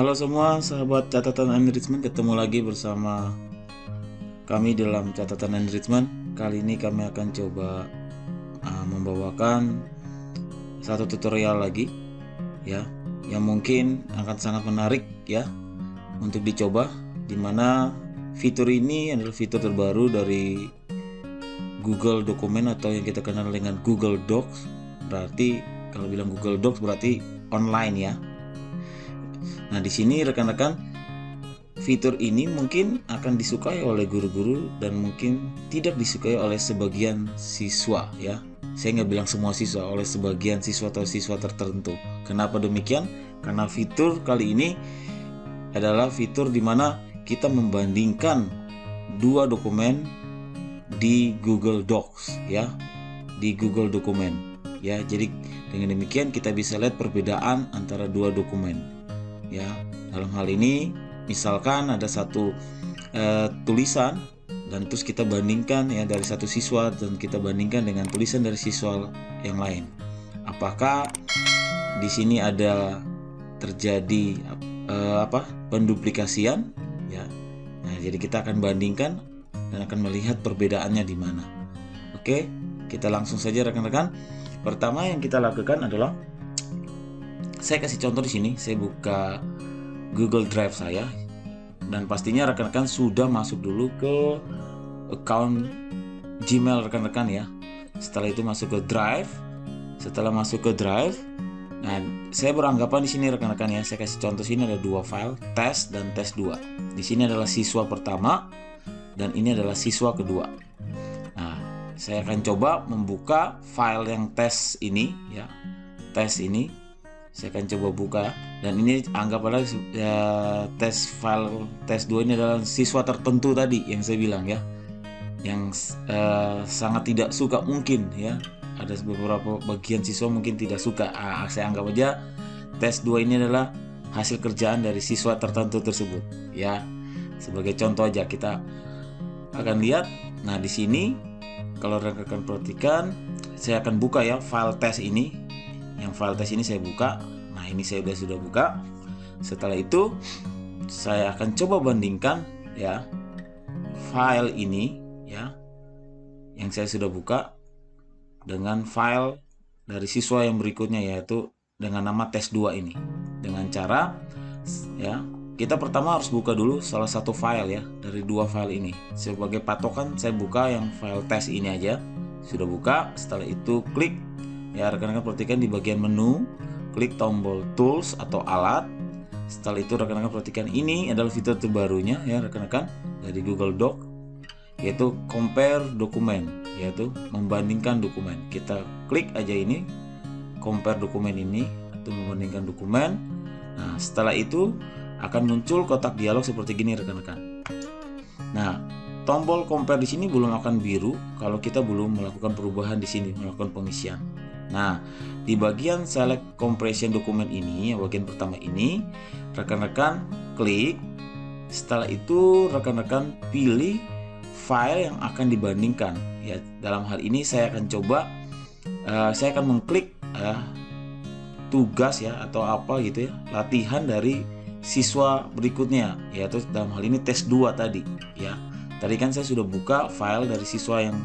Halo semua sahabat catatan enrichment, ketemu lagi bersama kami dalam catatan enrichment. Kali ini kami akan coba membawakan satu tutorial lagi ya, yang mungkin akan sangat menarik ya untuk dicoba, dimana fitur ini adalah fitur terbaru dari Google Dokumen atau yang kita kenal dengan Google Docs. Berarti kalau bilang Google Docs berarti online ya. Nah, di sini rekan-rekan, fitur ini mungkin akan disukai oleh guru-guru dan mungkin tidak disukai oleh sebagian siswa ya. Saya nggak bilang semua siswa, oleh sebagian siswa atau siswa tertentu. Kenapa demikian? Karena fitur kali ini adalah fitur di mana kita membandingkan dua dokumen di Google Docs ya, di Google Dokumen ya. Jadi dengan demikian kita bisa lihat perbedaan antara dua dokumen. Ya, dalam hal ini misalkan ada satu tulisan dan terus kita bandingkan ya dari satu siswa dan kita bandingkan dengan tulisan dari siswa yang lain. Apakah di sini ada terjadi penduplikasian ya. Nah, jadi kita akan bandingkan dan akan melihat perbedaannya di mana. Oke, kita langsung saja rekan-rekan. Pertama yang kita lakukan adalah saya kasih contoh di sini. Saya buka Google Drive saya dan pastinya rekan-rekan sudah masuk dulu ke account Gmail rekan-rekan ya. Setelah itu masuk ke Drive. Setelah masuk ke Drive, nah saya beranggapan di sini rekan-rekan ya, saya kasih contoh sini ada dua file, tes dan tes 2. Di sini adalah siswa pertama dan ini adalah siswa kedua. Nah, saya akan coba membuka file yang tes ini ya. Tes ini saya akan coba buka dan ini anggaplah ya, tes file tes 2 ini adalah siswa tertentu tadi yang saya bilang ya, yang sangat tidak suka mungkin ya. Ada beberapa bagian siswa mungkin tidak suka. Saya anggap aja tes 2 ini adalah hasil kerjaan dari siswa tertentu tersebut ya. Sebagai contoh aja kita akan lihat. Nah, di sini kalau rekan-rekan perhatikan, saya akan buka ya file tes ini. Yang file tes ini saya buka. Nah, ini saya sudah buka. Setelah itu saya akan coba bandingkan ya file ini ya yang saya sudah buka dengan file dari siswa yang berikutnya, yaitu dengan nama tes 2 ini. Dengan cara ya, kita pertama harus buka dulu salah satu file ya dari dua file ini. Sebagai patokan saya buka yang file tes ini aja. Sudah buka. Setelah itu klik ya, rekan-rekan perhatikan di bagian menu, klik tombol tools atau alat. Setelah itu rekan-rekan perhatikan ini adalah fitur terbarunya ya rekan-rekan dari Google Doc, yaitu compare dokumen, yaitu membandingkan dokumen. Kita klik aja ini, compare dokumen ini atau membandingkan dokumen. Nah, setelah itu akan muncul kotak dialog seperti gini rekan-rekan. Nah, tombol compare di sini belum akan biru kalau kita belum melakukan perubahan di sini, melakukan pengisian. Nah, di bagian select comparison dokumen ini, yang bagian pertama ini, rekan-rekan klik. Setelah itu rekan-rekan pilih file yang akan dibandingkan. Ya, dalam hal ini saya akan coba, saya akan mengklik tugas ya atau apa gitu ya, latihan dari siswa berikutnya, yaitu dalam hal ini tes 2 tadi ya. Tadi kan saya sudah buka file dari siswa yang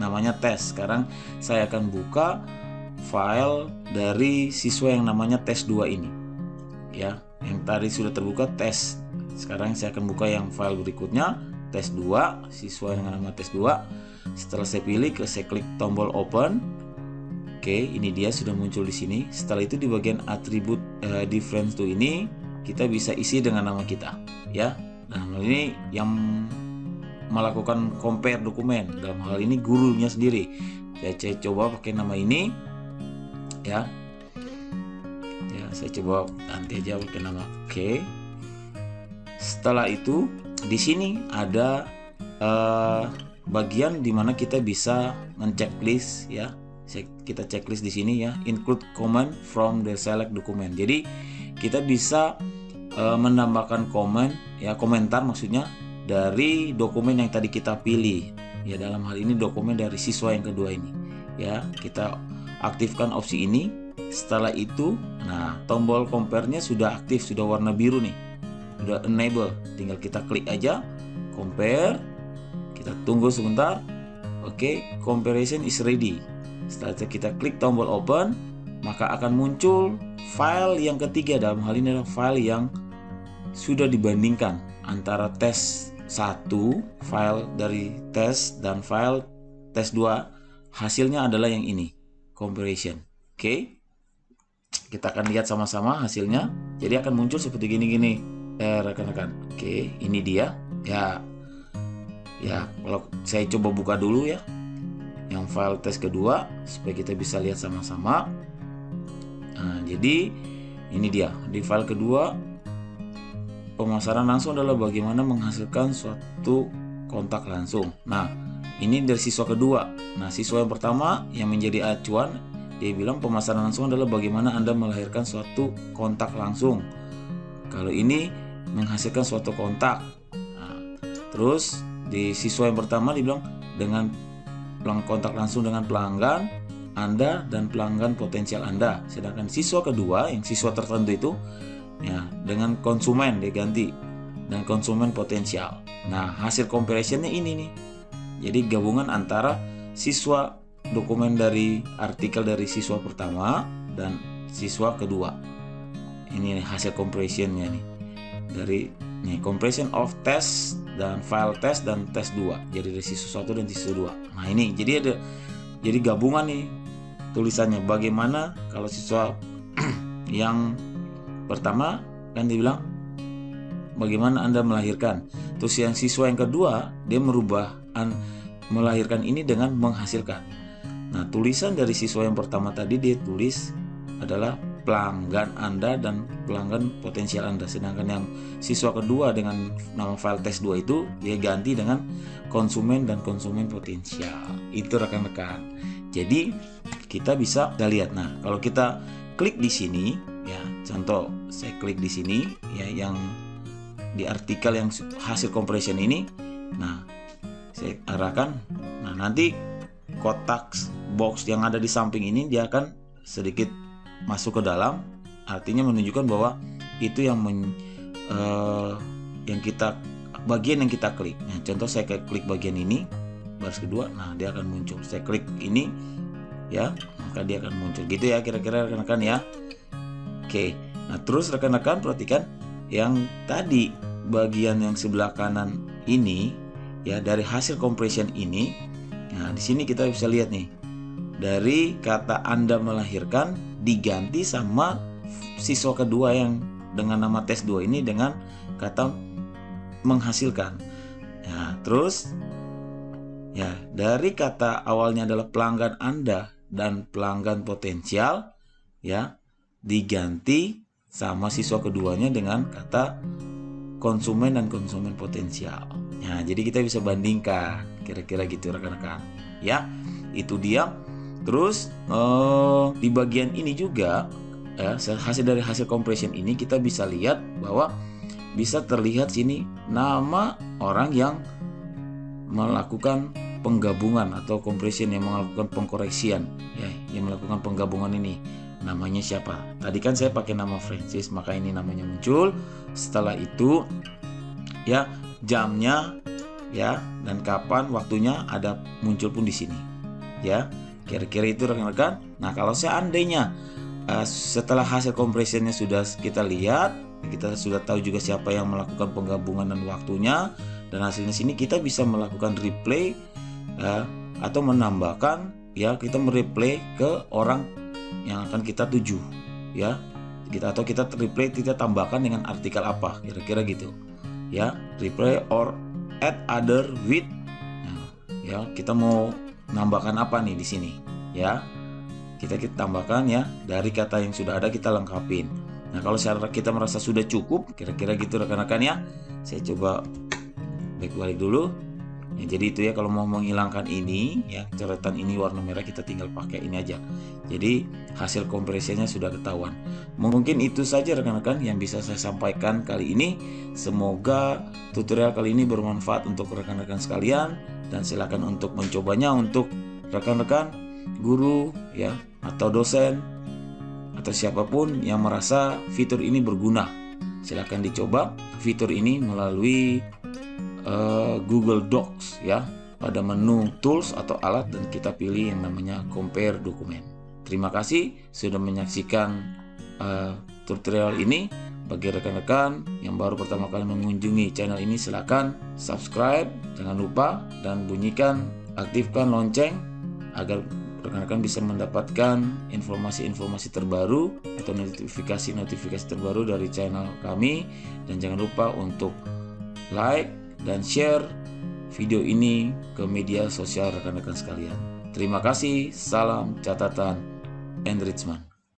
namanya tes. Sekarang saya akan buka file dari siswa yang namanya tes 2 ini ya. Yang tadi sudah terbuka tes. Sekarang saya akan buka yang file berikutnya, tes 2, siswa dengan nama tes 2. Setelah saya pilih, saya klik tombol open. Oke, ini dia sudah muncul di sini. Setelah itu di bagian atribut difference to ini kita bisa isi dengan nama kita ya. Nah, ini yang melakukan compare dokumen, dalam hal ini gurunya sendiri. Saya coba pakai nama ini ya. Ya, saya coba ganti aja pakai nama. Oke. Setelah itu di sini ada bagian dimana kita bisa men-checklist ya. Kita checklist di sini ya, include comment from the select document. Jadi kita bisa menambahkan komentar maksudnya dari dokumen yang tadi kita pilih ya. Dalam hal ini dokumen dari siswa yang kedua ini ya. Kita aktifkan opsi ini Setelah itu, nah tombol compare-nya sudah aktif, sudah warna biru nih, sudah enable. Tinggal kita klik aja compare, kita tunggu sebentar. Oke, comparison is ready. Setelah itu kita klik tombol open, maka akan muncul file yang ketiga. Dalam hal ini adalah file yang sudah dibandingkan antara tes 1, file dari tes, dan file tes 2. Hasilnya adalah yang ini, comparison. Oke, kita akan lihat sama-sama hasilnya. Jadi akan muncul seperti gini-gini, rekan-rekan. Oke, ini dia. Ya, kalau saya coba buka dulu ya, yang file tes kedua, supaya kita bisa lihat sama-sama. Nah, jadi ini dia di file kedua. Pemasaran langsung adalah bagaimana menghasilkan suatu kontak langsung. Nah, ini dari siswa kedua. Nah, siswa yang pertama yang menjadi acuan, dia bilang pemasaran langsung adalah bagaimana Anda melahirkan suatu kontak langsung. Kalau ini menghasilkan suatu kontak. Nah, terus di siswa yang pertama dibilang dengan kontak langsung dengan pelanggan Anda dan pelanggan potensial Anda. Sedangkan siswa kedua, yang siswa tertentu itu, ya, dengan konsumen dia ganti, dan konsumen potensial. Nah, hasil comparisonnya ini nih. Jadi gabungan antara siswa dokumen dari artikel dari siswa pertama dan siswa kedua. Ini nih hasil comparisonnya nih. Dari nih comparison of test dan file test dan tes 2. Jadi dari siswa 1 dan siswa 2. Nah, ini jadi gabungan nih tulisannya. Bagaimana kalau siswa yang pertama kan dibilang bagaimana Anda melahirkan. Terus yang siswa yang kedua dia melahirkan ini dengan menghasilkan. Nah, tulisan dari siswa yang pertama tadi dia tulis adalah pelanggan Anda dan pelanggan potensial Anda. Sedangkan yang siswa kedua dengan nama file tes 2 itu dia ganti dengan konsumen dan konsumen potensial. Itu rekan-rekan. Jadi kita bisa lihat. Nah, kalau kita klik di sini ya, contoh saya klik di sini ya, yang di artikel yang hasil comparison ini. Nah, saya arahkan. Nah, nanti kotak box yang ada di samping ini dia akan sedikit masuk ke dalam, artinya menunjukkan bahwa itu yang kita bagian yang kita klik. Nah, contoh saya klik bagian ini, baris kedua, nah dia akan muncul. Saya klik ini ya, maka dia akan muncul. Gitu ya kira-kira rekan-rekan ya. Oke, nah terus rekan-rekan perhatikan yang tadi bagian yang sebelah kanan ini ya, dari hasil comparison ini. Nah, di sini kita bisa lihat nih, dari kata Anda melahirkan diganti sama siswa kedua yang dengan nama tes 2 ini dengan kata menghasilkan. Nah, terus ya, dari kata awalnya adalah pelanggan Anda dan pelanggan potensial ya, diganti sama siswa keduanya dengan kata konsumen dan konsumen potensial. Nah, jadi kita bisa bandingkan kira-kira gitu rekan-rekan ya. Itu dia. Terus di bagian ini juga ya, hasil dari hasil comparison ini kita bisa lihat bahwa bisa terlihat sini nama orang yang melakukan penggabungan atau comparison, yang melakukan pengkoreksian ya, yang melakukan penggabungan ini. Namanya siapa? Tadi kan saya pakai nama Francis, maka ini namanya muncul. Setelah itu ya, jamnya ya, dan kapan waktunya ada muncul pun di sini ya. Kira-kira itu rekan-rekan. Nah, kalau seandainya setelah hasil comparison-nya sudah kita lihat, kita sudah tahu juga siapa yang melakukan penggabungan dan waktunya, dan hasilnya sini kita bisa melakukan replay atau menambahkan ya, kita mereplay ke orang yang akan kita tuju ya, atau kita replay, kita tambahkan dengan artikel apa, kira-kira gitu ya. Replay or add other with ya, kita mau nambahkan apa nih di sini ya, kita tambahkan ya, dari kata yang sudah ada kita lengkapin. Nah, kalau kita merasa sudah cukup, kira-kira gitu rekan-rekan ya. Saya coba balik dulu ya. Jadi itu ya, kalau mau menghilangkan ini ya, coretan ini warna merah, kita tinggal pakai ini aja. Jadi hasil comparison-nya sudah ketahuan. Mungkin itu saja rekan-rekan yang bisa saya sampaikan kali ini. Semoga tutorial kali ini bermanfaat untuk rekan-rekan sekalian, dan silakan untuk mencobanya untuk rekan-rekan guru ya, atau dosen atau siapapun yang merasa fitur ini berguna, silahkan dicoba fitur ini melalui Google Docs ya, pada menu tools atau alat, dan kita pilih yang namanya compare dokumen. Terima kasih sudah menyaksikan tutorial ini. Bagi rekan-rekan yang baru pertama kali mengunjungi channel ini, silakan subscribe, jangan lupa, dan bunyikan, aktifkan lonceng agar rekan-rekan bisa mendapatkan informasi-informasi terbaru atau notifikasi-notifikasi terbaru dari channel kami. Dan jangan lupa untuk like dan share video ini ke media sosial rekan-rekan sekalian. Terima kasih, salam catatan enrichment.